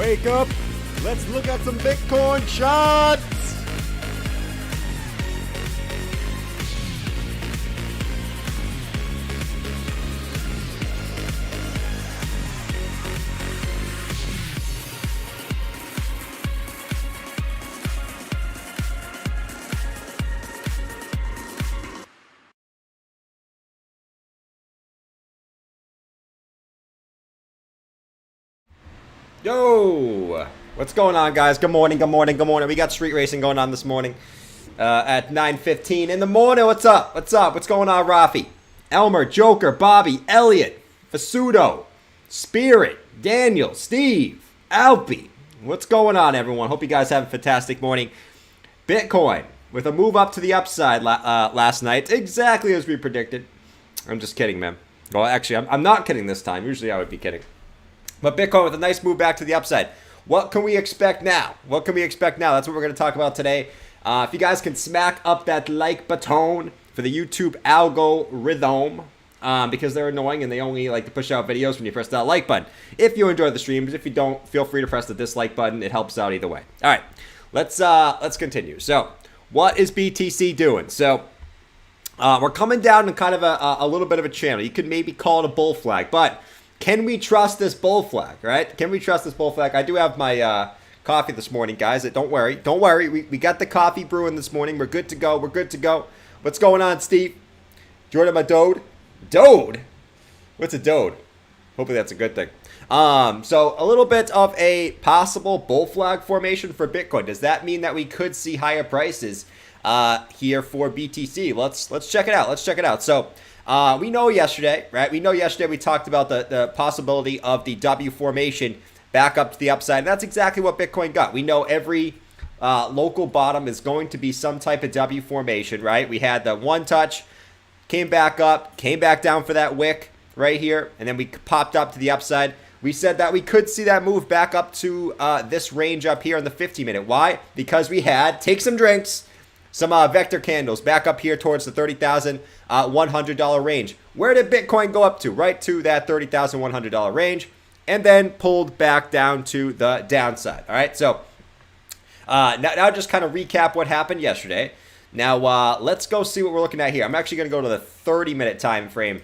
Wake up. Let's look at some Bitcoin shots. Yo, what's going on, guys? Good morning, good morning, good morning. We got street racing going on this morning at 9:15 in the morning. What's up? What's up? What's going on, Rafi? Elmer, Joker, Bobby, Elliot, Fasudo, Spirit, Daniel, Steve, Alpy. What's going on, everyone? Hope you guys have a fantastic morning. Bitcoin with a move up to the upside last night, exactly as we predicted. I'm just kidding, man. Well, actually, I'm not kidding this time. Usually I would be kidding. But Bitcoin with a nice move back to the upside. What can we expect now? What can we expect now? That's what we're going to talk about today. If you guys can smack up that like button for the YouTube algorithm, because they're annoying and they only like to push out videos when you press that like button. If you enjoy the streams, if you don't, feel free to press the dislike button. It helps out either way. All right, let's continue. So, what is BTC doing? So, we're coming down in kind of a little bit of a channel. You could maybe call it a bull flag, but can we trust this bull flag, right? Can we trust this bull flag? I do have my coffee this morning, guys. Don't worry. Don't worry. We got the coffee brewing this morning. We're good to go. We're good to go. What's going on, Steve? Jordan, my dode? Dode? What's a dode? Hopefully that's a good thing. So a little bit of a possible bull flag formation for Bitcoin. Does that mean that we could see higher prices here for BTC? Let's check it out. Let's check it out. So we know yesterday, right? We know yesterday we talked about the possibility of the W formation back up to the upside. And that's exactly what Bitcoin got. We know every local bottom is going to be some type of W formation, right? We had the one touch, came back up, came back down for that wick right here, and then we popped up to the upside. We said that we could see that move back up to this range up here in the 50-minute. Why? Because we had, take some drinks, some vector candles back up here towards the $30,100 range. Where did Bitcoin go up to? Right to that $30,100 range, and then pulled back down to the downside. All right, so now just kind of recap what happened yesterday. Now let's go see what we're looking at here. I'm actually going to go to the 30-minute time frame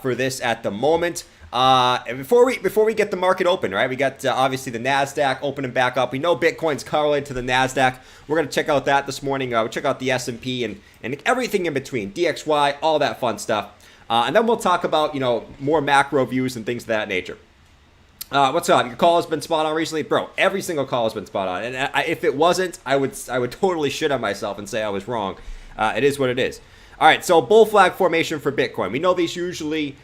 for this at the moment. And before we get the market open, right? We got obviously the Nasdaq opening back up. We know Bitcoin's correlated to the Nasdaq. We're gonna check out that this morning. We'll check out the S&P and everything in between, DXY, all that fun stuff. And then we'll talk about more macro views and things of that nature. What's up? Your call has been spot on recently, bro. Every single call has been spot on, and if it wasn't, I would totally shit on myself and say I was wrong. It is what it is. All right, so bull flag formation for Bitcoin. We know these usually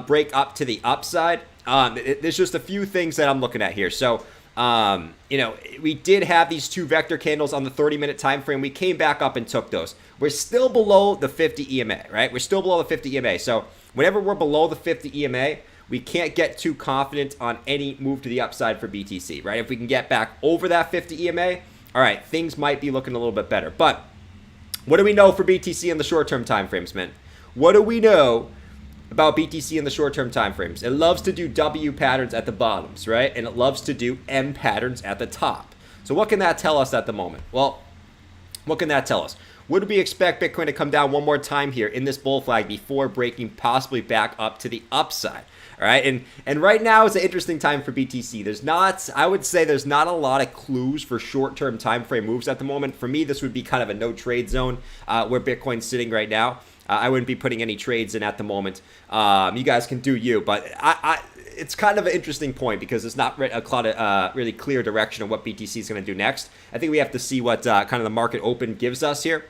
break up to the upside. There's just a few things that I'm looking at here. So, we did have these two vector candles on the 30-minute time frame. We came back up and took those. We're still below the 50 EMA, right? We're still below the 50 EMA. So whenever we're below the 50 EMA, we can't get too confident on any move to the upside for BTC, right? If we can get back over that 50 EMA, all right, things might be looking a little bit better. But what do we know for BTC in the short-term time frames, man? What do we know about BTC in the short-term time frames? It loves to do W patterns at the bottoms, right? And it loves to do M patterns at the top. So what can that tell us at the moment? Well, what can that tell us? Would we expect Bitcoin to come down one more time here in this bull flag before breaking possibly back up to the upside? All right, and right now is an interesting time for BTC. I would say there's not a lot of clues for short-term time frame moves at the moment. For me, this would be kind of a no-trade zone where Bitcoin's sitting right now. I wouldn't be putting any trades in at the moment. You guys can do you, but it's kind of an interesting point because it's not a really clear direction of what BTC is going to do next. I think we have to see what kind of the market open gives us here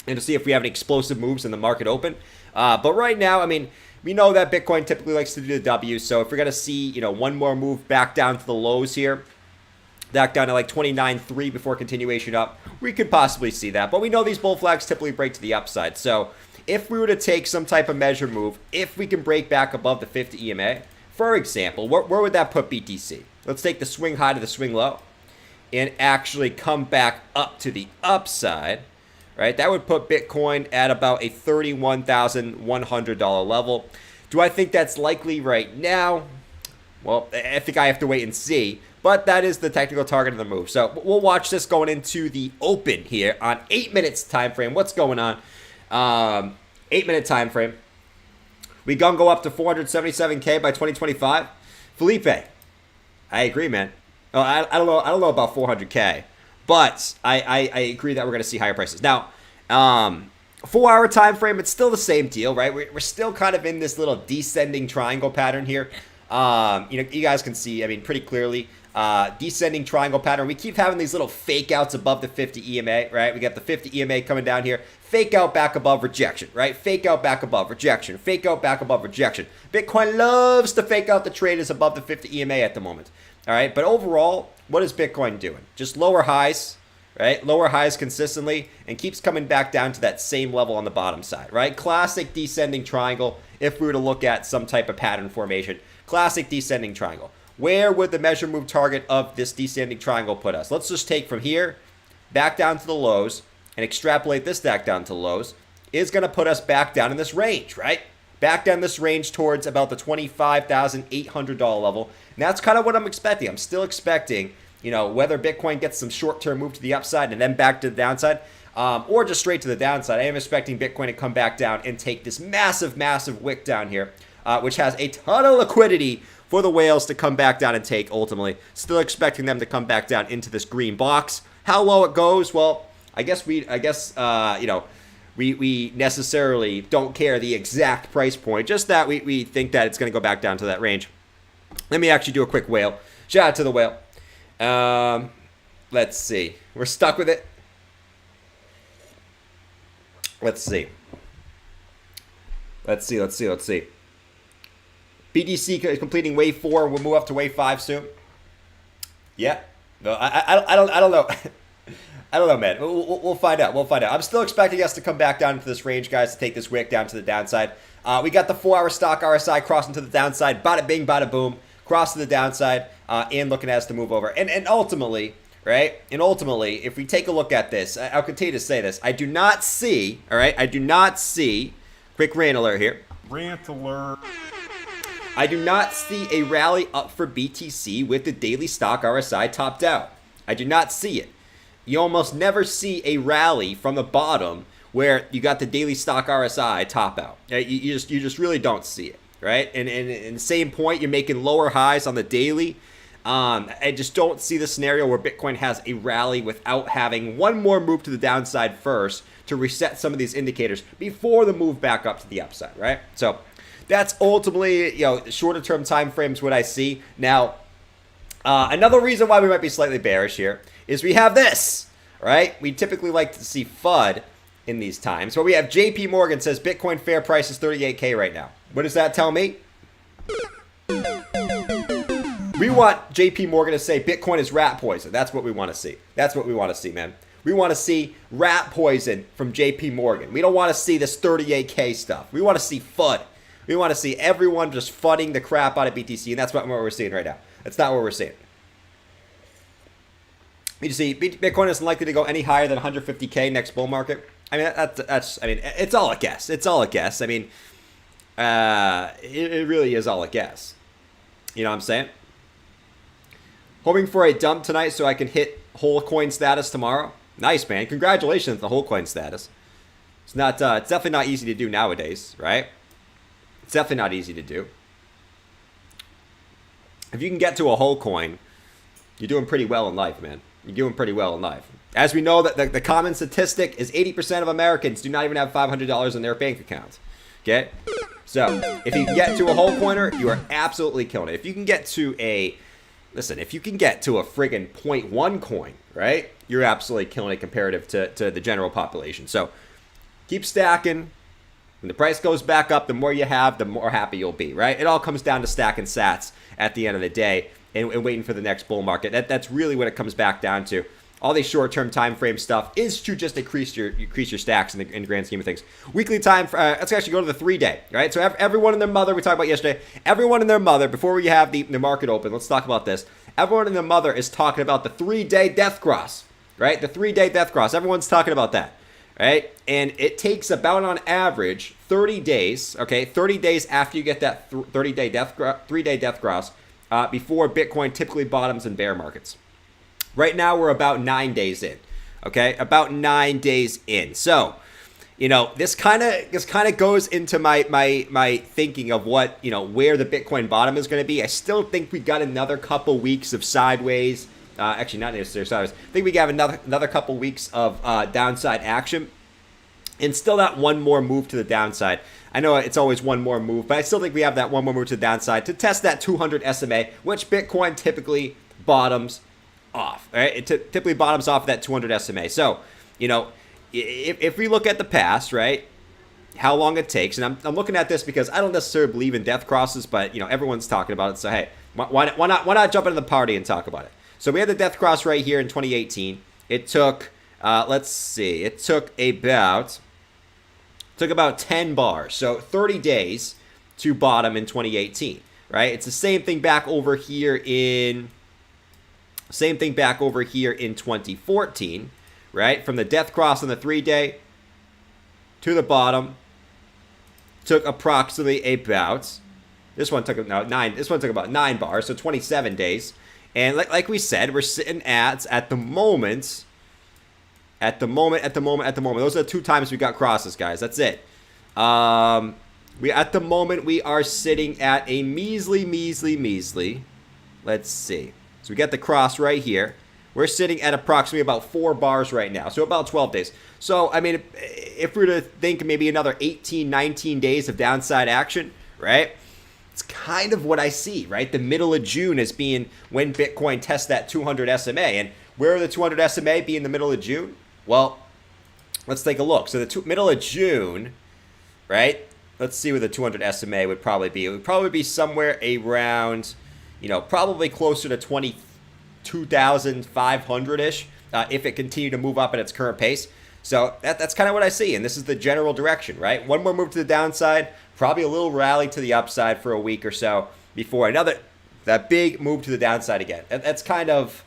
and to see if we have any explosive moves in the market open. But right now, I mean, we know that Bitcoin typically likes to do the W, so if we're going to see, one more move back down to the lows here, back down to like 29.3 before continuation up, we could possibly see that. But we know these bull flags typically break to the upside. So if we were to take some type of measure move, if we can break back above the 50 EMA, for example, where would that put BTC? Let's take the swing high to the swing low and actually come back up to the upside. Right, that would put Bitcoin at about a $31,100 level. Do I think that's likely right now? Well, I think I have to wait and see. But that is the technical target of the move. So we'll watch this going into the open here on 8 minutes time frame. What's going on? 8-minute time frame. We gonna go up to 477K by 2025. Felipe, I agree, man. Oh, I don't know. I don't know about 400K, but I agree that we're gonna see higher prices now. 4-hour time frame. It's still the same deal, right? We're still kind of in this little descending triangle pattern here. You guys can see, I mean, pretty clearly, descending triangle pattern. We keep having these little fake outs above the 50 EMA, right? We got the 50 EMA coming down here. Fake out back above rejection, right? Fake out back above rejection. Fake out back above rejection. Bitcoin loves to fake out the traders above the 50 EMA at the moment. All right, but overall, what is Bitcoin doing? Just lower highs, right? Lower highs consistently and keeps coming back down to that same level on the bottom side, right? Classic descending triangle if we were to look at some type of pattern formation. Classic descending triangle. Where would the measure move target of this descending triangle put us? Let's just take from here back down to the lows and extrapolate this back down to the lows. Is going to put us back down in this range, right? Back down this range towards about the $25,800 level. And that's kind of what I'm expecting. I'm still expecting, whether Bitcoin gets some short-term move to the upside and then back to the downside, or just straight to the downside. I am expecting Bitcoin to come back down and take this massive, massive wick down here, which has a ton of liquidity for the whales to come back down and take ultimately. Still expecting them to come back down into this green box. How low it goes, well, I guess we necessarily don't care the exact price point, just that we think that it's going to go back down to that range. Let me actually do a quick whale. Shout out to the whale. Let's see. We're stuck with it. Let's see. BTC is completing wave 4. We'll move up to wave 5 soon. Yeah. No, I don't know. I don't know, man. We'll find out. I'm still expecting us to come back down into this range, guys, to take this wick down to the downside. We got the 4-hour stock RSI crossing to the downside. Bada bing, bada boom. Cross to the downside and looking at us to move over. And ultimately, right? And ultimately, if we take a look at this, I'll continue to say this. I do not see, all right? Quick rant alert here. Rant alert. I do not see a rally up for BTC with the daily stock RSI topped out. I do not see it. You almost never see a rally from the bottom where you got the daily stock RSI top out. You just really don't see it, right? And the same point, you're making lower highs on the daily. I just don't see the scenario where Bitcoin has a rally without having one more move to the downside first to reset some of these indicators before the move back up to the upside, right? So that's ultimately, shorter term time frames what I see. Now, another reason why we might be slightly bearish here is we have this, right? We typically like to see FUD in these times. So we have JP Morgan says Bitcoin fair price is 38K right now. What does that tell me? We want JP Morgan to say Bitcoin is rat poison. That's what we want to see. That's what we want to see, man. We want to see rat poison from JP Morgan. We don't want to see this 38K stuff. We want to see FUD. We want to see everyone just fudding the crap out of BTC, and that's what we're seeing right now. That's not what we're seeing. You see, Bitcoin isn't likely to go any higher than 150K next bull market. I mean, it's all a guess. It's all a guess. I mean, it really is all a guess. You know what I'm saying? Hoping for a dump tonight so I can hit whole coin status tomorrow. Nice, man. Congratulations on the whole coin status. It's definitely not easy to do nowadays, right? It's definitely not easy to do. If you can get to a whole coin, you're doing pretty well in life, man. You're doing pretty well in life. As we know, that the common statistic is 80% of Americans do not even have $500 in their bank account. Okay? So, if you can get to a whole coiner, you are absolutely killing it. If you can get to a friggin' 0.1 coin, right? You're absolutely killing it comparative to the general population. So, keep stacking. When the price goes back up, the more you have, the more happy you'll be, right? It all comes down to stacking sats at the end of the day and waiting for the next bull market. That's really what it comes back down to. All these short-term time frame stuff is to just increase your stacks in the grand scheme of things. Weekly time, let's actually go to the 3-day, right? So everyone and their mother, we talked about yesterday, everyone and their mother, before we have the market open, let's talk about this. Everyone and their mother is talking about the 3-day death cross, right? The 3-day death cross. Everyone's talking about that, right? And it takes about on average 30 days, okay? 30 days after you get that 3-day death cross, before Bitcoin typically bottoms in bear markets. Right now, we're about 9 days in. Okay, about 9 days in. So, this kind of goes into my thinking of what, where the Bitcoin bottom is going to be. I still think we got another couple weeks of sideways. Actually, not necessarily sideways. I think we have another couple weeks of downside action, and still that one more move to the downside. I know it's always one more move, but I still think we have that one more move to the downside to test that 200 SMA, which Bitcoin typically bottoms off. Right? It typically bottoms off that 200 SMA. So, if we look at the past, right, how long it takes, and I'm looking at this because I don't necessarily believe in death crosses, but everyone's talking about it. So hey, why not jump into the party and talk about it? So we had the death cross right here in 2018. It took let's see, it took about 10 bars, so 30 days to bottom in 2018. Right? It's the same thing back over here in 2014. Right? From the death cross on the 3-day to the bottom took approximately about, this one took about 9 bars, so 27 days. And like we said, we're sitting at the moment, those are the 2 times we got crosses, guys. That's it. At the moment we are sitting at a measly, let's see. So we got the cross right here. We're sitting at approximately about 4 bars right now, so about 12 days. So, I mean, if we were to think maybe another 18, 19 days of downside action, right? It's kind of what I see, right? The middle of June as being when Bitcoin tests that 200 SMA. And where will the 200 SMA be in the middle of June? Well, let's take a look. So the middle of June, right? Let's see where the 200 SMA would probably be. It would probably be somewhere around, probably closer to 22,500-ish if it continued to move up at its current pace. So that's kind of what I see, and this is the general direction, right? One more move to the downside, probably a little rally to the upside for a week or so before that big move to the downside again. And that's kind of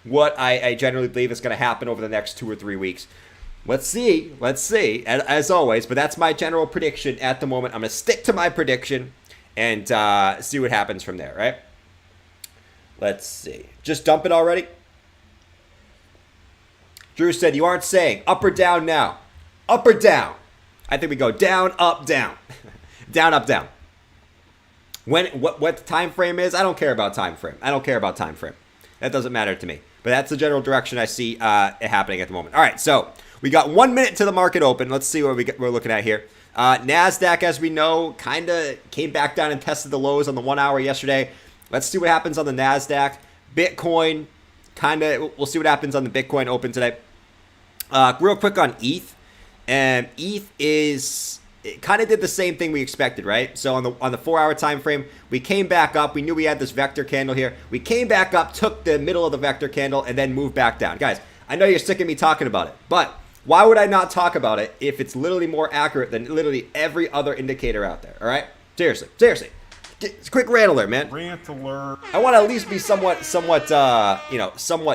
what I generally believe is going to happen over the next 2 or 3 weeks. Let's see, as always, but that's my general prediction at the moment. I'm going to stick to my prediction and see what happens from there, right? Let's see. Just dump it already? Drew said, you aren't saying up or down now. Up or down? I think we go down, up, down. Down, up, down. What the time frame is, I don't care about time frame. That doesn't matter to me. But that's the general direction I see it happening at the moment. All right, so we got 1 minute to the market open. Let's see what we're looking at here. NASDAQ, as we know, kind of came back down and tested the lows on the 1 hour yesterday. Let's see what happens on the NASDAQ. Bitcoin, we'll see what happens on the Bitcoin open today. Real quick on ETH. And ETH it kind of did the same thing we expected, right? So on the 4 hour time frame, we came back up. We knew we had this vector candle here. We came back up, took the middle of the vector candle, and then moved back down. Guys, I know you're sick of me talking about it, but why would I not talk about it if it's literally more accurate than literally every other indicator out there, all right? Seriously. Quick rant alert, man. Rant alert. I want to at least be somewhat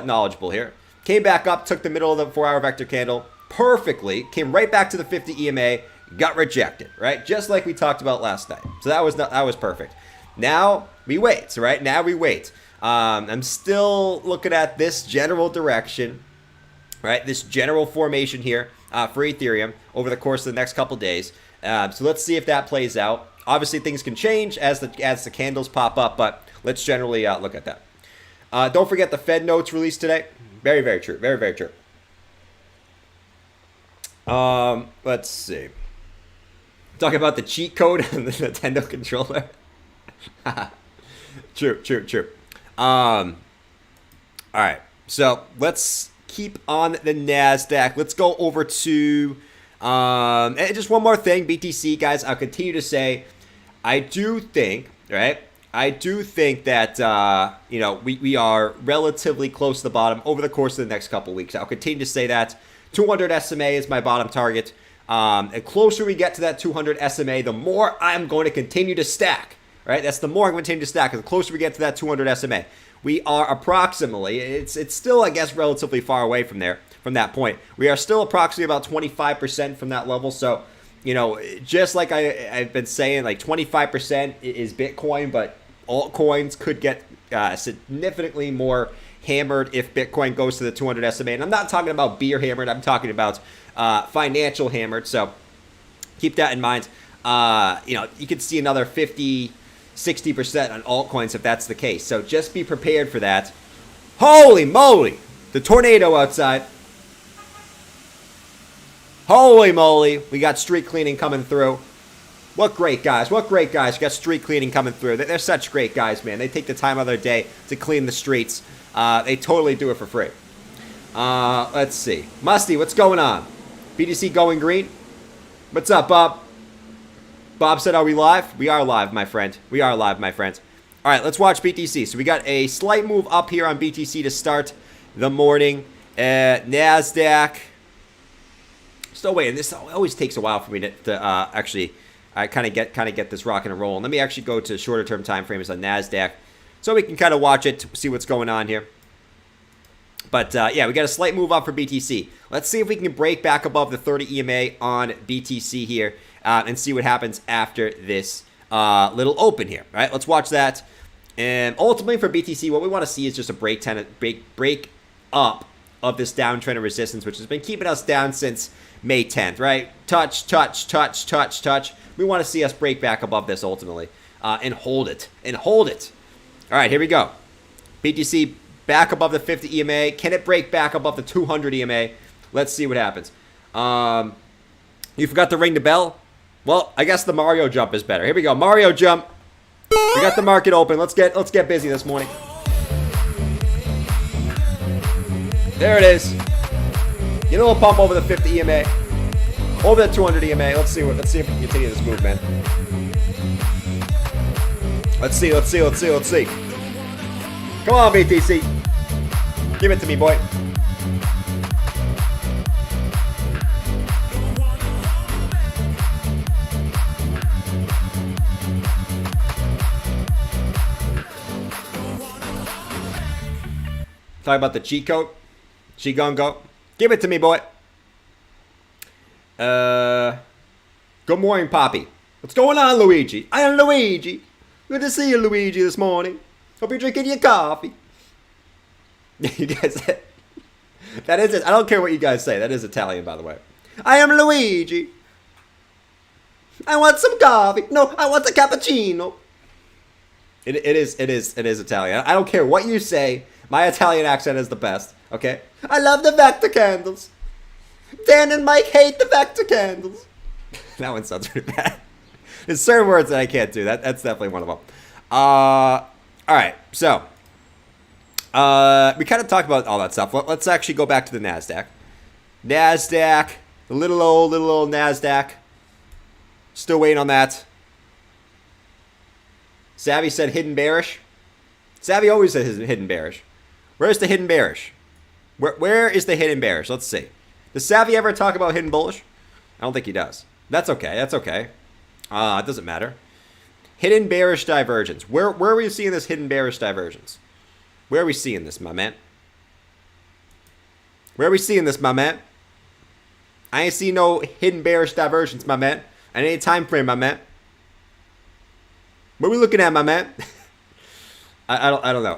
knowledgeable here. Came back up, took the middle of the 4 hour vector candle perfectly, came right back to the 50 EMA, got rejected, right? Just like we talked about last night. So that was perfect. Now we wait, right? I'm still looking at this general direction, right? This general formation here for Ethereum over the course of the next couple days. So let's see if that plays out. Obviously, things can change as the candles pop up, but let's generally look at that. Don't forget the Fed notes released today. Very, very true. Very, very true. Let's see. Talking about the cheat code on the Nintendo controller. True. All right. So let's keep on the NASDAQ. Let's go over to and just one more thing, BTC, guys. I'll continue to say, I do think that we are relatively close to the bottom over the course of the next couple weeks. I'll continue to say that 200 SMA is my bottom target. The closer we get to that 200 SMA, the more I'm going to continue to stack. Right? That's the more I'm going to continue to stack. The closer we get to that 200 SMA, we are approximately. It's still, I guess, relatively far away from there. From that point, we are still approximately about 25% from that level. So, just like I've been saying, like 25% is Bitcoin, but altcoins could get significantly more hammered if Bitcoin goes to the 200 SMA. And I'm not talking about beer hammered. I'm talking about financial hammered. So keep that in mind. You could see another 50, 60% on altcoins if that's the case. So just be prepared for that. Holy moly! The tornado outside. Holy moly. We got street cleaning coming through. What great guys. What great guys. You got street cleaning coming through. They're such great guys, man. They take the time of their day to clean the streets. They totally do it for free. Let's see. Musty, what's going on? BTC going green? What's up, Bob? Bob said, are we live? We are live, my friend. We are live, my friends. All right, let's watch BTC. So we got a slight move up here on BTC to start the morning. NASDAQ. Still waiting. This always takes a while for me to actually kind of get this rocking and rolling. Let me actually go to shorter term time frames on NASDAQ so we can kind of watch it, see what's going on here. But yeah, we got a slight move up for BTC. Let's see if we can break back above the 30 EMA on BTC here and see what happens after this little open here. All right, let's watch that. And ultimately for BTC, what we want to see is just a break up of this downtrend of resistance, which has been keeping us down since May 10th, right? Touch, touch, touch, touch, touch. We want to see us break back above this ultimately and hold it. All right, here we go. BTC back above the 50 EMA. Can it break back above the 200 EMA? Let's see what happens. You forgot to ring the bell? Well, I guess the Mario jump is better. Here we go. Mario jump. We got the market open. Let's get busy this morning. There it is. Get a little pump over the 50 EMA. Over the 200 EMA. Let's see if we can continue this move, man. Let's see. Come on, BTC. Give it to me, boy. Talk about the cheat code. She gonna go. Give it to me, boy. Good morning, Poppy. What's going on, Luigi? I am Luigi. Good to see you, Luigi, this morning. Hope you're drinking your coffee. You guys, that is it. I don't care what you guys say. That is Italian, by the way. I am Luigi. I want some coffee. No, I want a cappuccino. It is Italian. I don't care what you say. My Italian accent is the best. Okay. I love the Vector candles. Dan and Mike hate the Vector candles. That one sounds pretty bad. There's certain words that I can't do. That's definitely one of them. All right. So, we kind of talked about all that stuff. Let's actually go back to the NASDAQ. NASDAQ. The little old NASDAQ. Still waiting on that. Savvy said hidden bearish. Savvy always says hidden bearish. Where's the hidden bearish? Where is the hidden bearish? Let's see. Does Savvy ever talk about hidden bullish? I don't think he does. That's okay. It doesn't matter. Hidden bearish divergence. Where are we seeing this hidden bearish divergence? Where are we seeing this, my man? Where are we seeing this, my man? I ain't see no hidden bearish divergence, my man. I need a time frame, my man. What are we looking at, my man? I don't know.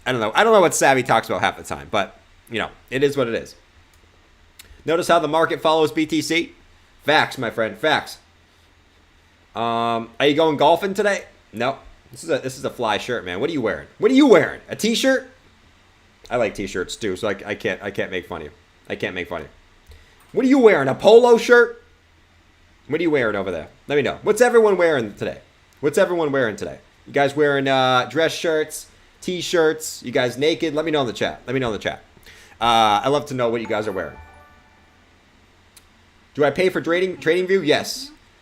I don't know what Savvy talks about half the time, but it is what it is. Notice how the market follows BTC? Facts, my friend, facts. Are you going golfing today? No. This is a fly shirt, man. What are you wearing? A t-shirt? I like t-shirts too, so I can't make fun of you. What are you wearing? A polo shirt? What are you wearing over there? Let me know. What's everyone wearing today? You guys wearing dress shirts, t-shirts? You guys naked? Let me know in the chat. I love to know what you guys are wearing. Do I pay for TradingView?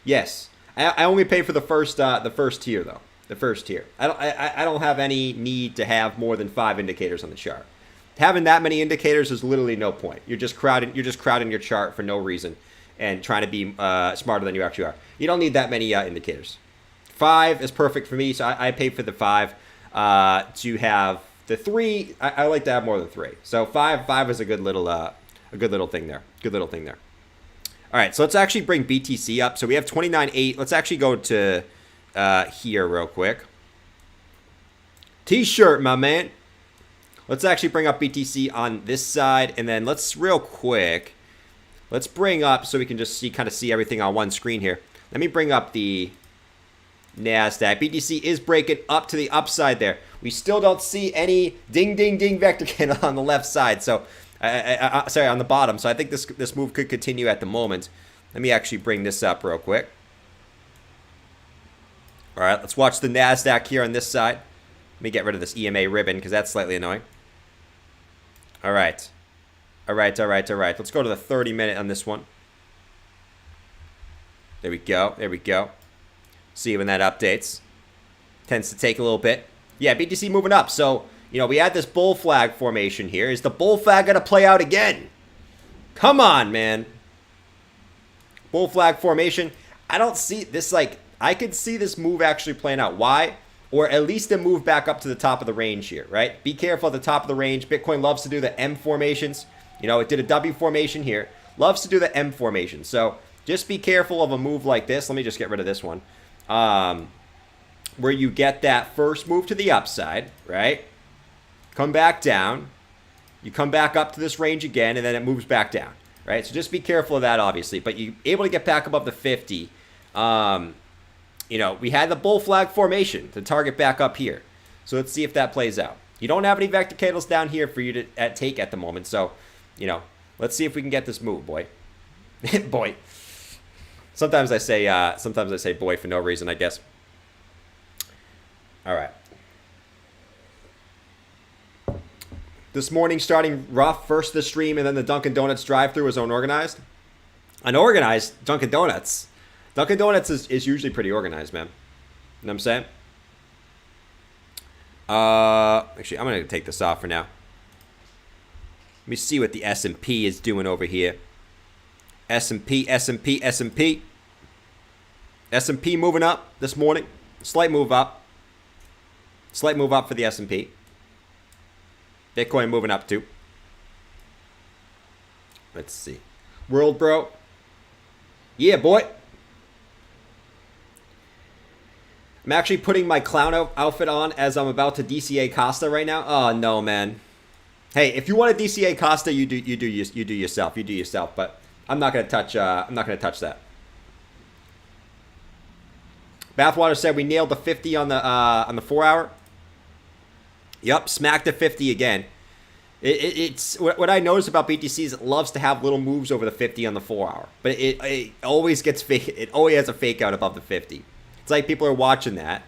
Yes. I only pay for the first tier though. The first tier. I don't have any need to have more than 5 indicators on the chart. Having that many indicators is literally no point. You're just crowding your chart for no reason and trying to be smarter than you actually are. You don't need that many indicators. 5 is perfect for me, so I pay for the 5. To have the 3, I like to have more than 3. So 5 is a good little thing there. All right, so let's actually bring BTC up. So we have 29.8. Let's actually go to here real quick. T-shirt, my man. Let's actually bring up BTC on this side, and then let's real quick. Let's bring up so we can just kind of see everything on one screen here. Let me bring up the NASDAQ. BTC is breaking up to the upside there. We still don't see any ding, ding, ding vector candle on the left side. So, sorry, on the bottom. So I think this move could continue at the moment. Let me actually bring this up real quick. All right, let's watch the NASDAQ here on this side. Let me get rid of this EMA ribbon because that's slightly annoying. All right. All right. Let's go to the 30-minute on this one. There we go. See when that updates. Tends to take a little bit. Yeah, BTC moving up. So, we had this bull flag formation here. Is the bull flag going to play out again? Come on, man. Bull flag formation. I don't see this, I could see this move actually playing out. Why? Or at least a move back up to the top of the range here, right? Be careful at the top of the range. Bitcoin loves to do the M formations. It did a W formation here. Loves to do the M formation. So just be careful of a move like this. Let me just get rid of this one. Where you get that first move to the upside, right? Come back down. You come back up to this range again, and then it moves back down, right? So just be careful of that, obviously. But you're able to get back above the 50. We had the bull flag formation to target back up here. So let's see if that plays out. You don't have any vector candles down here for you to take at the moment. So, let's see if we can get this move, boy. Boy. Sometimes I say boy for no reason, I guess. All right. This morning starting rough, first the stream and then the Dunkin' Donuts drive-thru was unorganized. Unorganized Dunkin' Donuts. Dunkin' Donuts is usually pretty organized, man. You know what I'm saying? Actually, I'm going to take this off for now. Let me see what the S&P is doing over here. S&P. S&P moving up this morning. Slight move up. Slight move up for the S&P. Bitcoin moving up too. Let's see. World, bro. Yeah, boy. I'm actually putting my clown outfit on as I'm about to DCA Costa right now. Oh no, man. Hey, if you want to DCA Costa, you do yourself. But I'm not gonna touch. I'm not gonna touch that. Bathwater said we nailed the 50 on the 4 hour. Yep, smacked the 50 again. It's what I notice about BTC is it loves to have little moves over the 50 on the 4 hour, but it always gets fake. It always has a fake out above the 50. It's like people are watching that,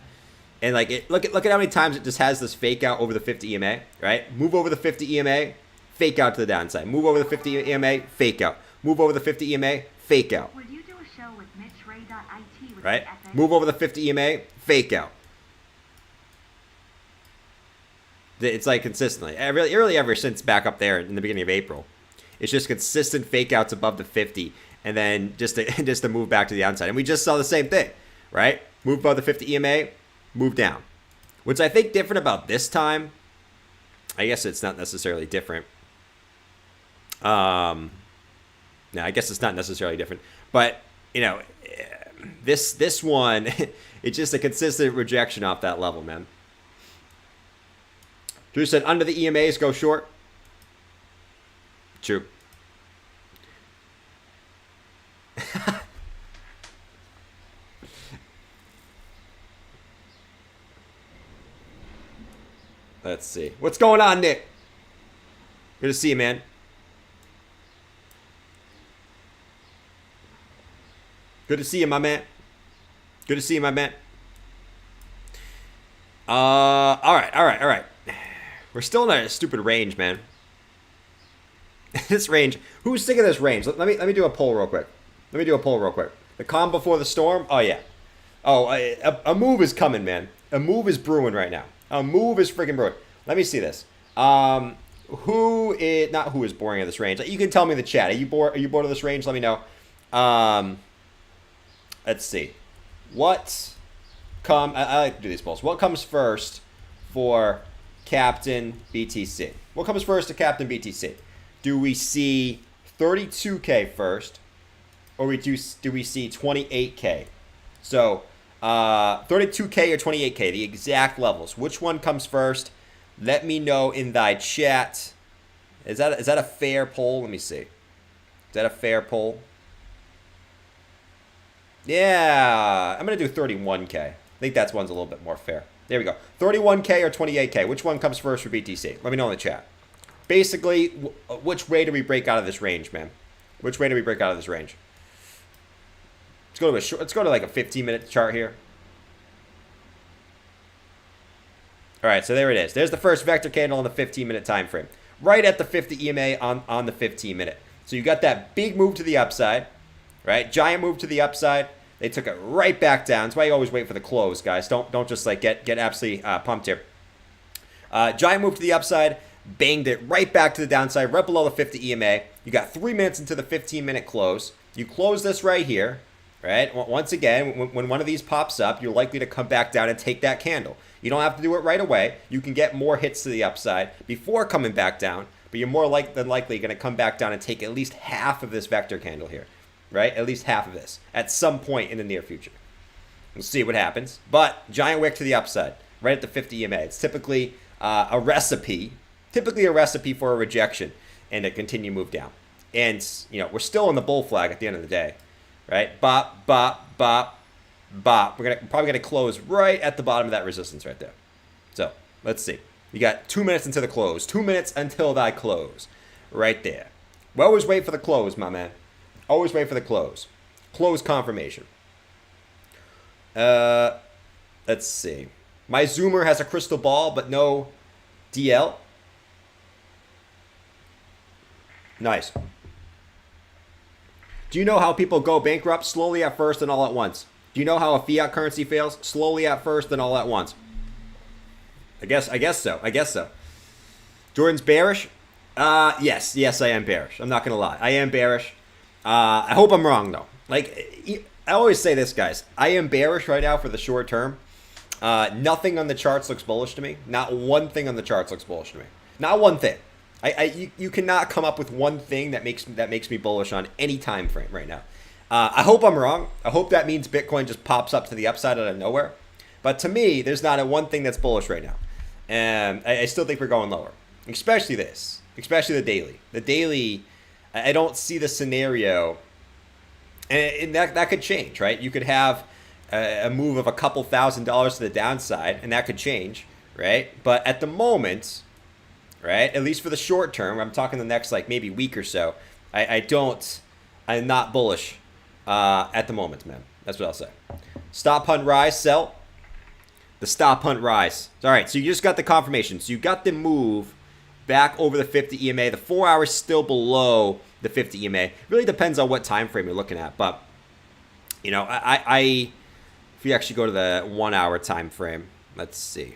and look at how many times it just has this fake out over the 50 EMA, right? Move over the 50 EMA, fake out to the downside. Move over the 50 EMA, fake out. Move over the 50 EMA, fake out. Would you do a show with MitchRay.it with right? Move over the 50 EMA, fake out. It's like consistently, really ever since back up there in the beginning of April, it's just consistent fake outs above the 50, and then just to move back to the downside. And we just saw the same thing, right? Move above the 50 EMA, move down. What's I think different about this time, I guess it's not necessarily different. No, I guess it's not necessarily different, but this one, it's just a consistent rejection off that level, man. Drew said, under the EMAs, go short. True. Let's see. What's going on, Nick? Good to see you, man. Good to see you, my man. Good to see you, my man. All right. We're still in a stupid range, man. This range. Who's sick of this range? Let me do a poll real quick. The calm before the storm? Oh, yeah. Oh, a move is coming, man. A move is brewing right now. A move is freaking brewing. Let me see this. Not who is boring at this range? You can tell me in the chat. Are you bored of this range? Let me know. Let's see. I like to do these polls. What comes first for Captain BTC? What comes first to Captain BTC? Do we see 32K first, or do we see 28K? So 32K or 28K, the exact levels. Which one comes first? Let me know in thy chat. Is that a fair poll? Let me see. Is that a fair poll? Yeah, I'm going to do 31K. I think that's one's a little bit more fair. There we go. 31K or 28K. Which one comes first for BTC? Let me know in the chat. Basically, which way do we break out of this range, man? Which way do we break out of this range? Let's go to like a 15-minute chart here. All right, so there it is. There's the first vector candle on the 15-minute time frame. Right at the 50 EMA on the 15-minute. So you got that big move to the upside, right? Giant move to the upside. They took it right back down. That's why you always wait for the close, guys. Don't just like get absolutely pumped here. Giant move to the upside, banged it right back to the downside, right below the 50 EMA. You got 3 minutes into the 15-minute close. You close this right here, right? Once again, when one of these pops up, you're likely to come back down and take that candle. You don't have to do it right away. You can get more hits to the upside before coming back down, but you're more than likely going to come back down and take at least half of this vector candle here, right? At least half of this at some point in the near future. We'll see what happens. But giant wick to the upside, right at the 50 EMA. It's typically a recipe for a rejection and a continued move down. And, we're still in the bull flag at the end of the day, right? Bop, bop, bop, bop. We're probably going to close right at the bottom of that resistance right there. So, let's see. You got 2 minutes into the close. 2 minutes until thy close. Right there. We always wait for the close, my man. Always wait for the close. Close confirmation. Let's see. My Zoomer has a crystal ball, but no DL. Nice. Do you know how people go bankrupt? Slowly at first and all at once. Do you know how a fiat currency fails? Slowly at first and all at once. I guess so. Jordan's bearish? Yes, I am bearish. I'm not going to lie. I am bearish. I hope I'm wrong, though. Like, I always say this, guys. I am bearish right now for the short term. Nothing on the charts looks bullish to me. Not one thing on the charts looks bullish to me. Not one thing. You cannot come up with one thing that makes me bullish on any time frame right now. I hope I'm wrong. I hope that means Bitcoin just pops up to the upside out of nowhere. But to me, there's not a one thing that's bullish right now. And I still think we're going lower. Especially this. Especially the daily. The daily, I don't see the scenario. And that could change, right? You could have a move of a couple $1,000s to the downside, and that could change, right? But at the moment, right, at least for the short term, I'm talking the next like maybe week or so, I'm not bullish at the moment, man. That's what I'll say. Stop hunt rise, sell. The stop hunt rise. All right, so you just got the confirmation. So you got the move back over the 50 EMA. The 4 hours still below the 50 EMA. Really depends on what time frame you're looking at. But, if you actually go to the 1 hour time frame, let's see.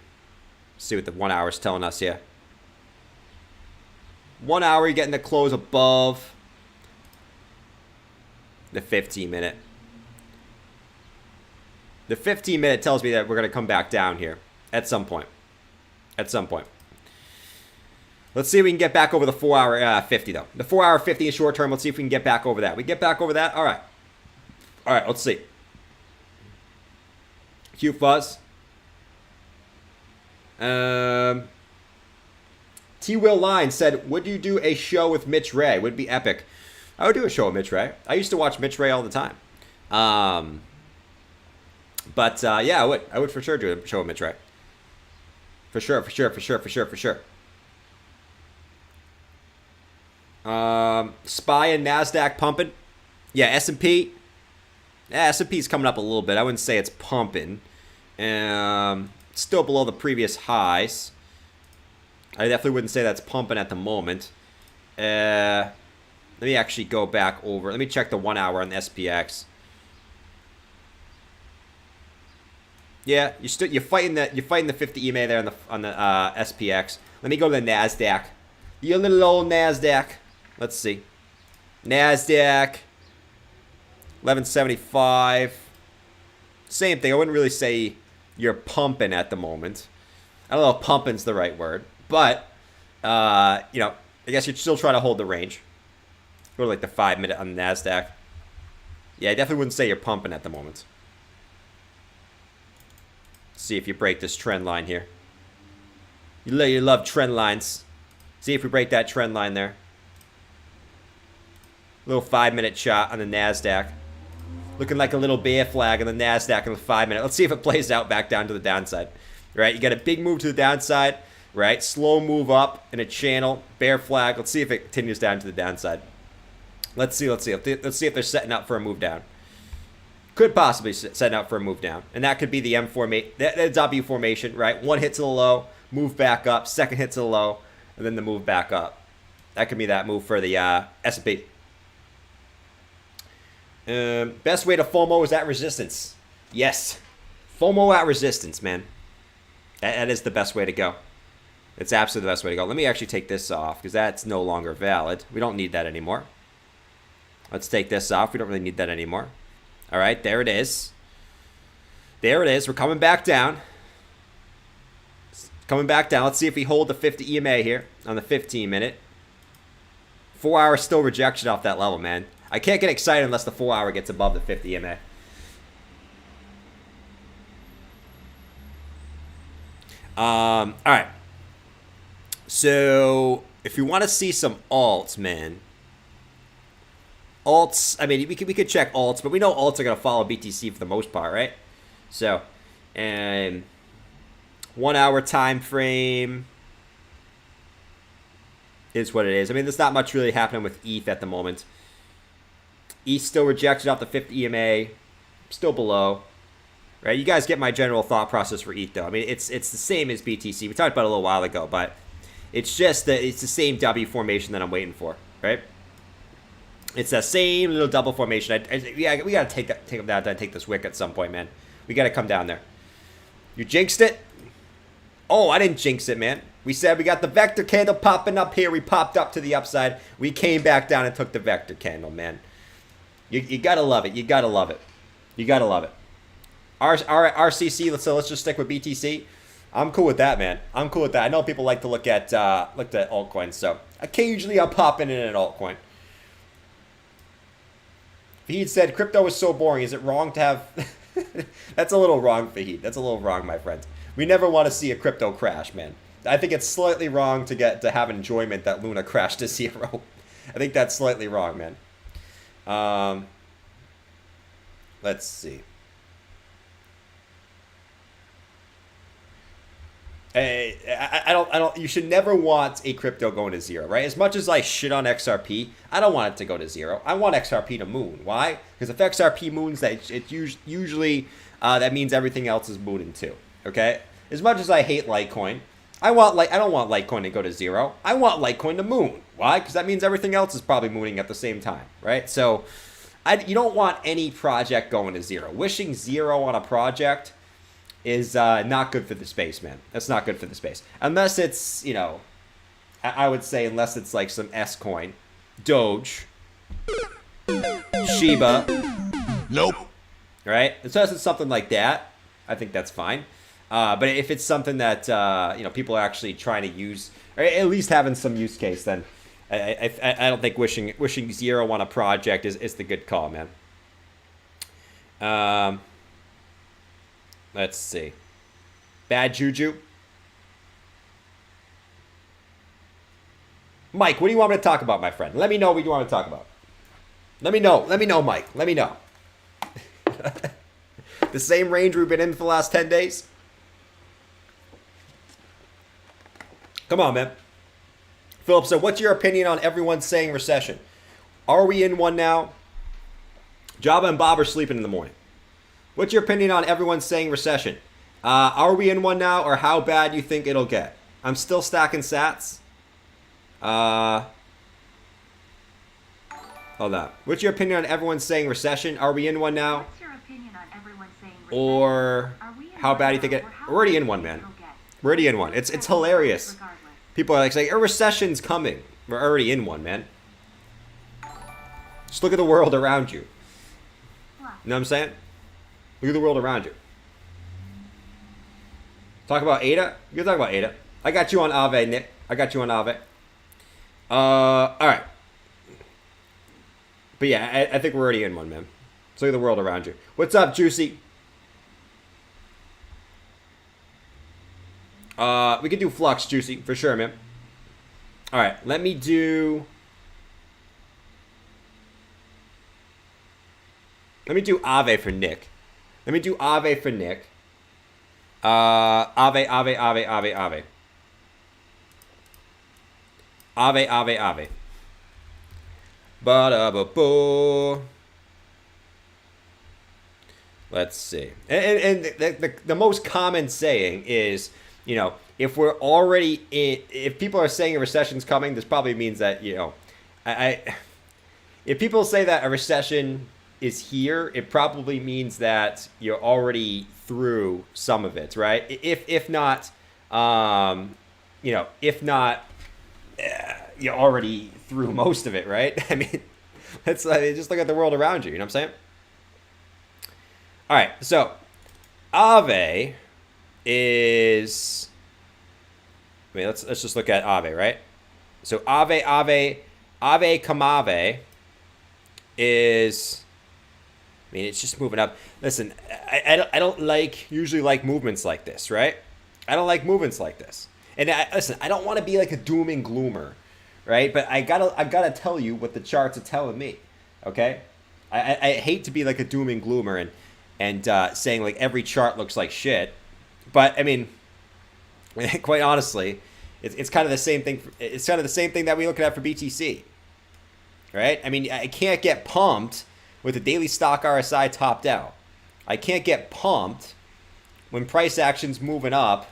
See what the 1 hour is telling us here. 1 hour, you're getting the close above the 15 minute. The 15 minute tells me that we're going to come back down here at some point. Let's see if we can get back over the 4 hour 50 though. The 4 hour 50 is short term. Let's see if we can get back over that. We get back over that? All right, let's see. Q Fuzz. T-Will Line said, would you do a show with Mitch Ray? Would be epic. I would do a show with Mitch Ray. I used to watch Mitch Ray all the time. But yeah, I would for sure do a show with Mitch Ray. For sure. SPY and NASDAQ pumping. Yeah, S&P. Yeah, S&P's coming up a little bit. I wouldn't say it's pumping. Still below the previous highs. I definitely wouldn't say that's pumping at the moment. Let me actually go back over. Let me check the 1 hour on the SPX. Yeah, you're fighting the 50 EMA there on the SPX. Let me go to the NASDAQ. The little old NASDAQ. Let's see. NASDAQ 1175. Same thing. I wouldn't really say you're pumping at the moment. I don't know if pumping's the right word, but I guess you're still trying to hold the range. Go to like the 5 minute on the NASDAQ. Yeah, I definitely wouldn't say you're pumping at the moment. See if you break this trend line here. You love trend lines. See if we break that trend line there. Little 5-minute shot on the NASDAQ. Looking like a little bear flag on the NASDAQ in the 5-minute. Let's see if it plays out back down to the downside. Right, you got a big move to the downside. Right, slow move up in a channel. Bear flag. Let's see if it continues down to the downside. Let's see. Let's see if they're setting up for a move down. Could possibly setting up for a move down. And that could be the M formation, the W formation, right? One hit to the low, move back up, second hit to the low, and then the move back up. That could be that move for the S&P. Best way to FOMO is at resistance. Yes. FOMO at resistance, man. That is the best way to go. It's absolutely the best way to go. Let me actually take this off because that's no longer valid. We don't need that anymore. Let's take this off. We don't really need that anymore. All right, there it is. There it is. We're coming back down. Coming back down. Let's see if we hold the 50 EMA here on the 15-minute. 4 hour still rejection off that level, man. I can't get excited unless the 4 hour gets above the 50 EMA. All right. So if you want to see some alts, man. Alts, I mean, we could check alts, but we know alts are going to follow BTC for the most part, right? So, and 1 hour time frame is what it is. I mean, there's not much really happening with ETH at the moment. ETH still rejected off the 50 EMA, still below, right? You guys get my general thought process for ETH, though. I mean, it's the same as BTC. We talked about it a little while ago, but it's just that it's the same W formation that I'm waiting for, right? It's that same little double formation. Yeah, we gotta take this wick at some point, man. We gotta come down there. You jinxed it. Oh, I didn't jinx it, man. We said we got the vector candle popping up here. We popped up to the upside. We came back down and took the vector candle, man. You gotta love it. You gotta love it. You gotta love it. RCC. So let's just stick with BTC. I'm cool with that, man. I'm cool with that. I know people like to look at altcoins, so occasionally I'll pop in an altcoin. Fahid said, crypto is so boring. Is it wrong to have... That's a little wrong, Fahid. That's a little wrong, my friends. We never want to see a crypto crash, man. I think it's slightly wrong to have enjoyment that Luna crashed to zero. I think that's slightly wrong, man. Let's see. I don't. You should never want a crypto going to zero, right? As much as I shit on XRP, I don't want it to go to zero. I want XRP to moon. Why? Because if XRP moons, usually that means everything else is mooning too. Okay. As much as I hate Litecoin, I don't want Litecoin to go to zero. I want Litecoin to moon. Why? Because that means everything else is probably mooning at the same time, right? So, you don't want any project going to zero. Wishing zero on a project is not good for the space, man. That's not good for the space. Unless it's, I would say unless it's like some S coin, Doge, Shiba. Nope. Right? Unless it's something like that, I think that's fine. But if it's something that, people are actually trying to use, or at least having some use case, then I don't think wishing zero on a project is the good call, man. Let's see. Bad juju. Mike, what do you want me to talk about, my friend? Let me know what you want to talk about. Let me know, Mike. Let me know. The same range we've been in for the last 10 days? Come on, man. Philip said, what's your opinion on everyone saying recession? Are we in one now? Jabba and Bob are sleeping in the morning. What's your opinion on everyone saying recession? Are we in one now, or how bad you think it'll get? I'm still stacking sats. Hold on. What's your opinion on everyone saying recession? Are we in one now? What's your opinion on everyone saying recession? Or how bad do you think it? We're already in one, man. We're already in one. It's hilarious. People are like saying, a recession's coming. We're already in one, man. Just look at the world around you. You know what I'm saying? Look at the world around you. Talk about ADA? You can talk about ADA. I got you on Aave, Nick. I got you on Aave. Alright. But yeah, I think we're already in one, man. So look at the world around you. What's up, Juicy? We could do Flux, Juicy, for sure, man. All right, let me do Ave for Nick. Let me do Ave for Nick. Ave, Ave, Ave, Ave, Ave. Ave, Ave, Ave. Ba-da-ba-boo. Let's see. And the most common saying is, you know, if we're already in, if people are saying a recession's coming, this probably means that, you know, if people say that a recession is here, it probably means that you're already through some of it, right? If not, you know, if not, you're already through most of it, right? I mean, just look at the world around you. You know what I'm saying? All right, so Ave is. I mean, let's just look at Ave, right? So Ave Camave is. I mean, it's just moving up. Listen, I don't usually like movements like this, right? I don't like movements like this. And listen, I don't want to be like a doom and gloomer, right? But I gotta tell you what the charts are telling me, okay? I hate to be like a doom and gloomer and saying like every chart looks like shit, but I mean, quite honestly, it's kind of the same thing. It's kind of the same thing that we look at for BTC, right? I mean, I can't get pumped with the daily stock RSI topped out. I can't get pumped when price action's moving up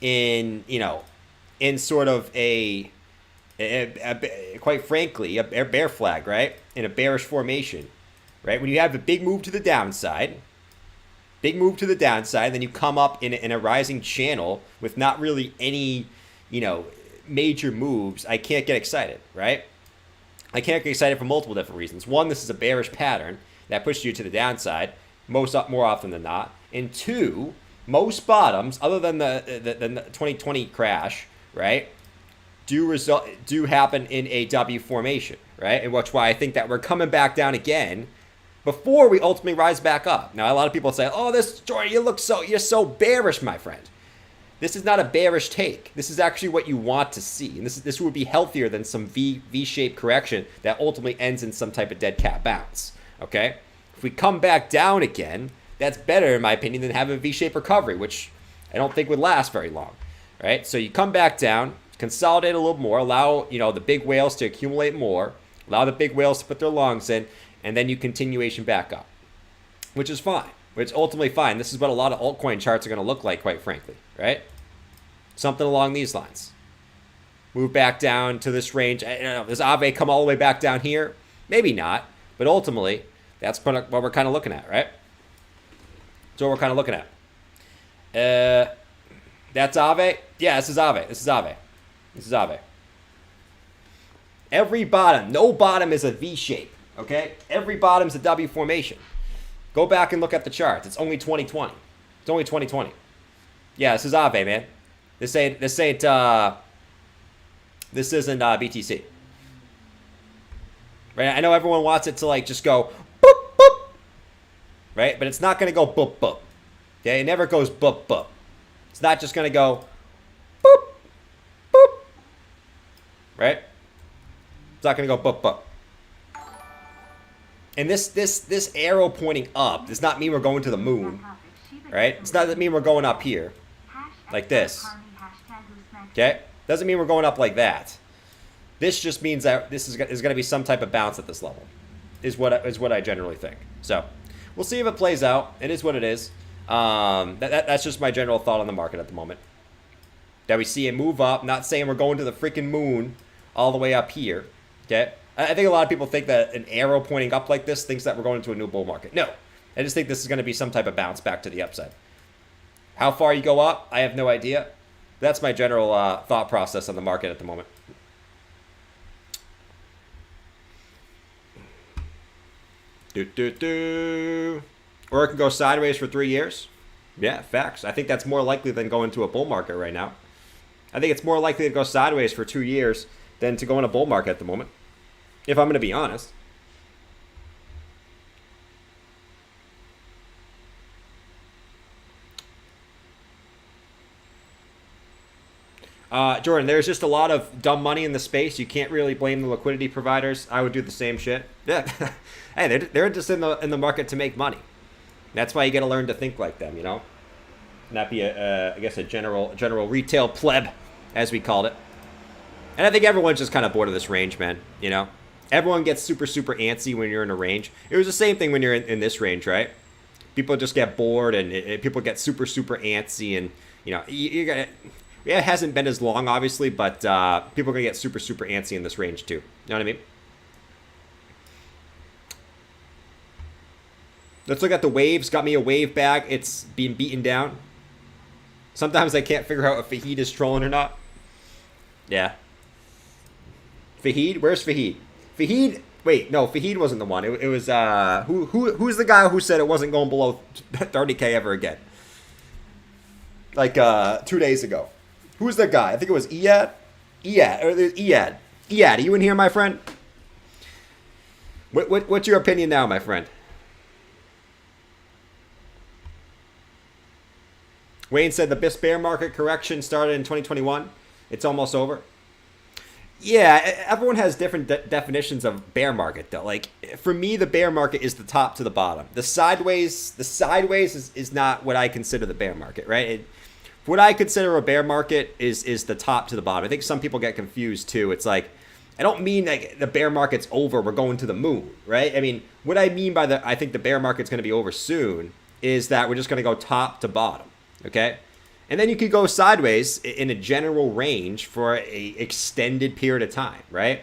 in, you know, in sort of a quite frankly, a bear flag, right? In a bearish formation, right? When you have a big move to the downside, then you come up in a rising channel with not really any, you know, major moves. I can't get excited, right? I can't get excited for multiple different reasons. One, this is a bearish pattern that pushes you to the downside more often than not. And two, most bottoms, other than the 2020 crash, right, do happen in a W formation, right? And which why I think that we're coming back down again before we ultimately rise back up. Now, a lot of people say, "Oh, this Jordan, you're so bearish, my friend." This is not a bearish take. This is actually what you want to see. And this would be healthier than some V-shaped correction that ultimately ends in some type of dead cat bounce. Okay? If we come back down again, that's better, in my opinion, than having a V-shaped recovery, which I don't think would last very long. Right? So you come back down, consolidate a little more, allow, you know, the big whales to accumulate more, allow the big whales to put their lungs in, and then you continuation back up, which is fine. It's ultimately fine. This is what a lot of altcoin charts are going to look like, quite frankly, right? Something along these lines. Move back down to this range. I don't know, does Ave come all the way back down here? Maybe not, but ultimately, that's what we're kind of looking at, right? That's what we're kind of looking at. That's Ave? Yeah, this is Ave. This is Ave. This is Ave. Every bottom, no bottom is a V shape, okay? Every bottom's a W formation. Go back and look at the charts. It's only 2020. It's only 2020. Yeah, this is Ave, man. This isn't BTC. Right? I know everyone wants it to like just go boop boop. Right? But it's not gonna go boop boop. Okay? It never goes boop boop. It's not just gonna go boop boop. Right? It's not gonna go boop boop. And this arrow pointing up does not mean we're going to the moon, right? It's not that mean we're going up here, like this. Okay? Doesn't mean we're going up like that. This just means that this is going to be some type of bounce at this level, is what I generally think. So we'll see if it plays out. It is what it is. That's just my general thought on the market at the moment. That we see it move up. Not saying we're going to the freaking moon all the way up here. Okay? I think a lot of people think that an arrow pointing up like this thinks that we're going into a new bull market. No. I just think this is going to be some type of bounce back to the upside. How far you go up, I have no idea. That's my general thought process on the market at the moment. Or it can go sideways for 3 years. Yeah, facts. I think that's more likely than going to a bull market right now. I think it's more likely to go sideways for 2 years than to go in a bull market at the moment, if I'm going to be honest. Jordan, there's just a lot of dumb money in the space. You can't really blame the liquidity providers. I would do the same shit. Yeah. Hey, they're just in the market to make money. That's why you got to learn to think like them, you know? Not be I guess a general retail pleb, as we called it. And I think everyone's just kind of bored of this range, man, you know? Everyone gets super antsy when you're in a range. It was the same thing when you're in this range, right? People just get bored and people get super antsy, and, you know, you got. Yeah, it hasn't been as long, obviously, but people are going to get super antsy in this range, too. You know what I mean? Let's look at the waves. Got me a wave bag. It's being beaten down. Sometimes I can't figure out if Fahid is trolling or not. Yeah. Fahid? Where's Fahid? Fahid... Wait, no, Fahid wasn't the one. It was, who's the guy who said it wasn't going below 30K ever again? Like, 2 days ago. Who's that guy? I think it was Iyad. Iyad, are you in here, my friend? What's your opinion now, my friend? Wayne said the best bear market correction started in 2021. It's almost over. Yeah, everyone has different definitions of bear market, though. Like, for me, the bear market is the top to the bottom. The sideways is not what I consider the bear market, right? What I consider a bear market is the top to the bottom. I think some people get confused too. It's like, I don't mean like the bear market's over, we're going to the moon, right? I mean, what I mean by I think the bear market's going to be over soon is that we're just going to go top to bottom, okay? And then you could go sideways in a general range for a extended period of time, right?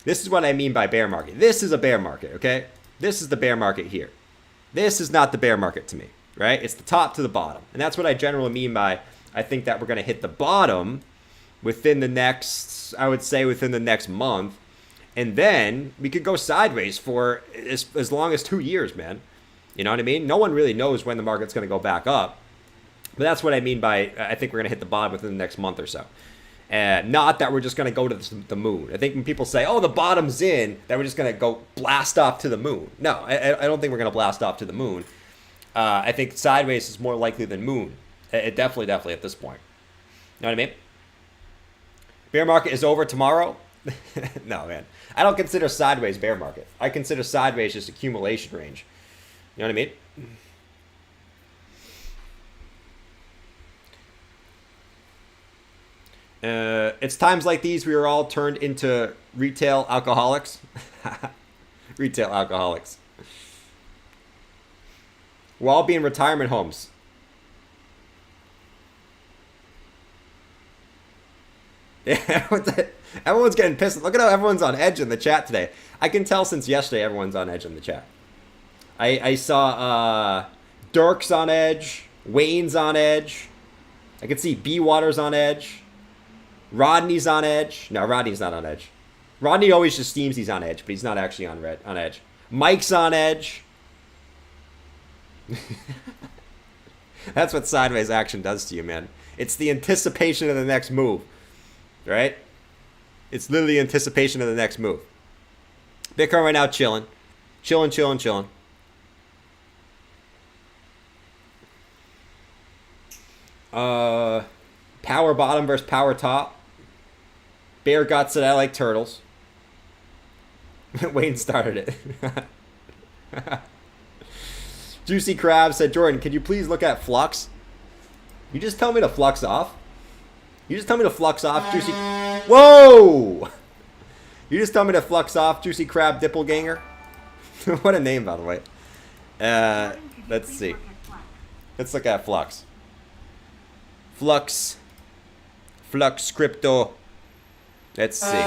This is what I mean by bear market. This is a bear market, okay? This is the bear market here. This is not the bear market to me, right? It's the top to the bottom. And that's what I generally mean by I think that we're going to hit the bottom within the next, I would say within the next month. And then we could go sideways for as long as 2 years, man. You know what I mean? No one really knows when the market's going to go back up. But that's what I mean by I think we're going to hit the bottom within the next month or so. Not that we're just going to go to the moon. I think when people say, oh, the bottom's in, that we're just going to go blast off to the moon. No, I don't think we're going to blast off to the moon. I think sideways is more likely than moon. It definitely at this point. You know what I mean? Bear market is over tomorrow? No, man. I don't consider sideways bear market. I consider sideways just accumulation range. You know what I mean? It's times like these we are all turned into retail alcoholics. Retail alcoholics. We'll all be in retirement homes. Yeah, everyone's getting pissed. Look at how everyone's on edge in the chat today. I can tell since yesterday everyone's on edge in the chat. I saw Dirk's on edge, Wayne's on edge. I can see B Water's on edge. Rodney's on edge. No, Rodney's not on edge. Rodney always just steams he's on edge, but he's not actually on edge. Mike's on edge. That's what sideways action does to you, man. It's the anticipation of the next move. Right? It's literally anticipation of the next move. Bitcoin right now chilling. Chilling. Power bottom versus power top. Bear Gut said I like turtles. Wayne started it. Juicy Crab said, Jordan, could you please look at Flux? You just tell me to flux off? Juicy... Whoa! You just tell me to flux off, Juicy Crab Dippelganger? What a name, by the way. Let's see. Let's look at Flux. Flux Crypto. Let's see.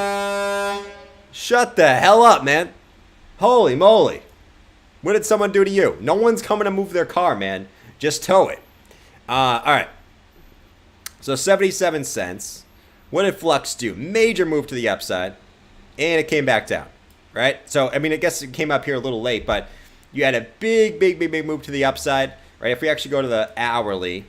Shut the hell up, man. Holy moly. What did someone do to you? No one's coming to move their car, man. Just tow it. Alright. So 77 cents. What did Flux do? Major move to the upside. And it came back down. Right? So, I mean, I guess it came up here a little late, but you had a big move to the upside. Right? If we actually go to the hourly.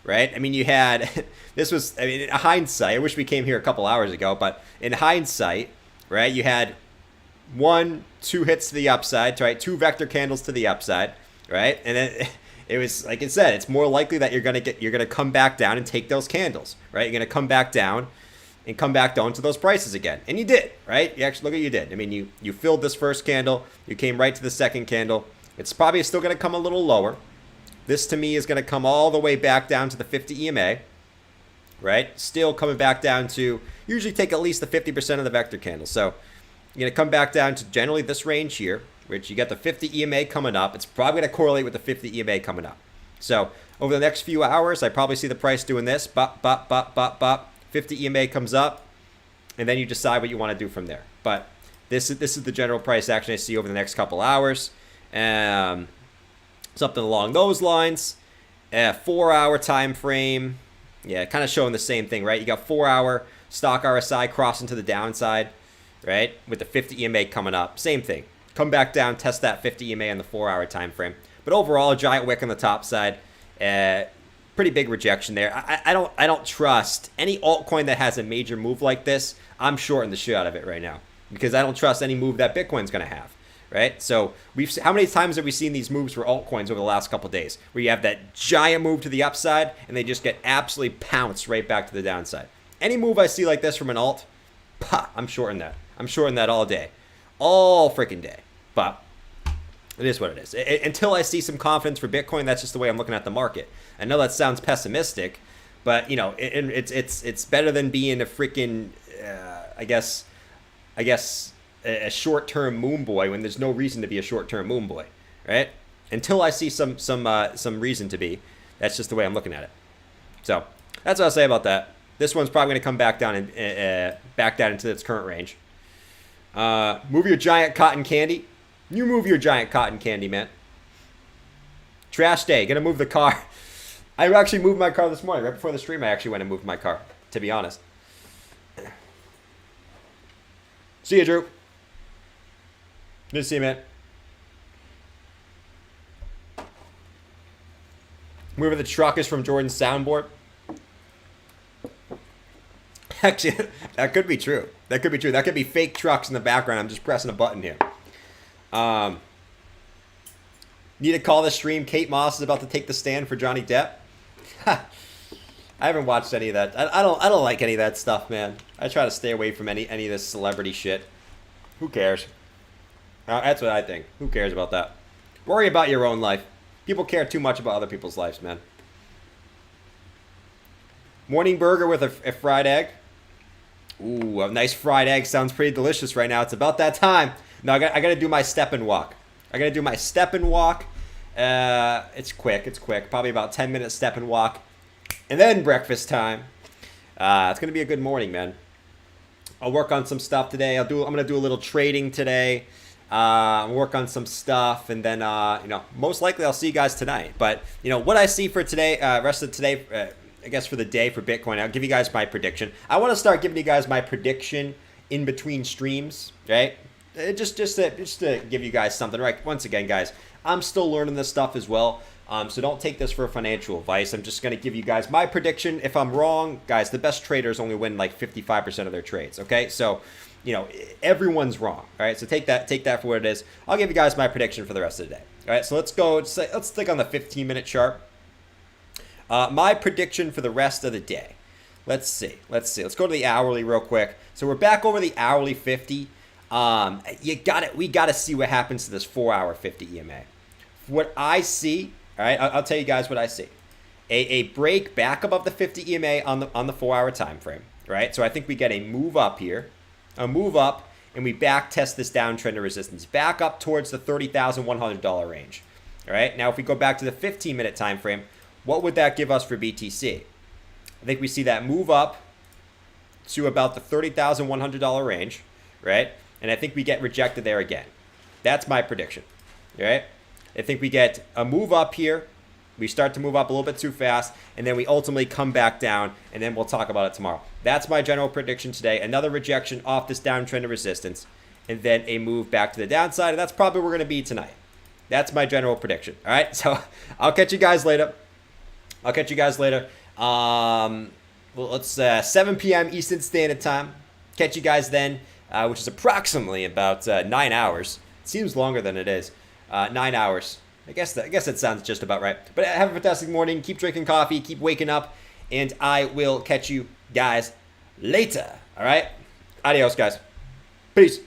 Right? I mean, you had, this was, I mean, in hindsight, I wish we came here a couple hours ago, but in hindsight, right, you had 1, 2 hits to the upside, right, 2 vector candles to the upside, right, and then it was like I said, it's more likely that you're gonna come back down and take those candles, right? You're gonna come back down and come back down to those prices again, and you did, right? You actually look at you did. I mean, you filled this first candle, you came right to the second candle. It's probably still gonna come a little lower. This to me is gonna come all the way back down to the 50 EMA, right? Still coming back down to usually take at least the 50% of the vector candle. So you're gonna come back down to generally this range here, which you got the 50 EMA coming up. It's probably going to correlate with the 50 EMA coming up. So over the next few hours, I probably see the price doing this. Bop, bop, bop, bop, bop. 50 EMA comes up, and then you decide what you want to do from there. But this is the general price action I see over the next couple hours. Something along those lines. 4-hour time frame. Yeah, kind of showing the same thing, right? You got 4-hour stock RSI crossing to the downside, right? With the 50 EMA coming up. Same thing. Come back down, test that 50 EMA on the 4-hour time frame. But overall, a giant wick on the top side. Pretty big rejection there. I don't trust any altcoin that has a major move like this. I'm shorting the shit out of it right now because I don't trust any move that Bitcoin's going to have. Right? So how many times have we seen these moves for altcoins over the last couple of days where you have that giant move to the upside and they just get absolutely pounced right back to the downside? Any move I see like this from an alt, I'm shorting that. I'm shorting that all day. All freaking day. But it is what it is. Until I see some confidence for Bitcoin, that's just the way I'm looking at the market. I know that sounds pessimistic, but you know, it's better than being a freaking I guess a short-term moon boy when there's no reason to be a short-term moon boy, right? Until I see some reason to be, that's just the way I'm looking at it. So that's what I'll say about that. This one's probably going to come back down and back down into its current range. Move your giant cotton candy. You move your giant cotton candy, man. Trash day. Gonna move the car. I actually moved my car this morning. Right before the stream, I actually went and moved my car, to be honest. See you, Drew. Good to see you, man. Moving the truck is from Jordan's soundboard. Actually, that could be true. That could be true. That could be fake trucks in the background. I'm just pressing a button here. Need to call the stream. Kate Moss is about to take the stand for Johnny Depp. I haven't watched any of that. I don't like any of that stuff, man. I try to stay away from any of this celebrity shit. Who cares? That's what I think. Who cares about that? Worry about your own life. People care too much about other people's lives, man. Morning burger with a fried egg. Ooh, a nice fried egg sounds pretty delicious right now. It's about that time. No, I got to do my step and walk. I got to do my step and walk. It's quick. It's quick. Probably about 10-minute step and walk. And then breakfast time. It's going to be a good morning, man. I'll work on some stuff today. I'm going to do a little trading today. Work on some stuff. And then, most likely I'll see you guys tonight. But, what I see for today, rest of today, I guess for the day for Bitcoin, I'll give you guys my prediction. I want to start giving you guys my prediction in between streams, right? Just to give you guys something, right? Once again, guys, I'm still learning this stuff as well. So don't take this for financial advice. I'm just going to give you guys my prediction. If I'm wrong, guys, the best traders only win like 55% of their trades, okay? So, everyone's wrong, all right? So take that for what it is. I'll give you guys my prediction for the rest of the day. All right, so let's stick on the 15-minute chart. My prediction for the rest of the day. Let's see. Let's go to the hourly real quick. So we're back over the hourly 50. We got to see what happens to this 4-hour 50 EMA. What I see, all right, I'll tell you guys what I see. A break back above the 50 EMA on the 4-hour time frame, right? So I think we get a move up here, and we back test this downtrend of resistance back up towards the $30,100 range. All right. Now, if we go back to the 15-minute time frame, what would that give us for BTC? I think we see that move up to about the $30,100 range, right? And I think we get rejected there again. That's my prediction, right? I think we get a move up here. We start to move up a little bit too fast, and then we ultimately come back down, and then we'll talk about it tomorrow. That's my general prediction today. Another rejection off this downtrend of resistance, and then a move back to the downside, and that's probably where we're going to be tonight. That's my general prediction, all right? So I'll catch you guys later. Well, it's 7 p.m. Eastern Standard Time. Catch you guys then, which is approximately about 9 hours. It seems longer than it is. 9 hours. I guess that sounds just about right. But have a fantastic morning. Keep drinking coffee. Keep waking up. And I will catch you guys later. All right? Adios, guys. Peace.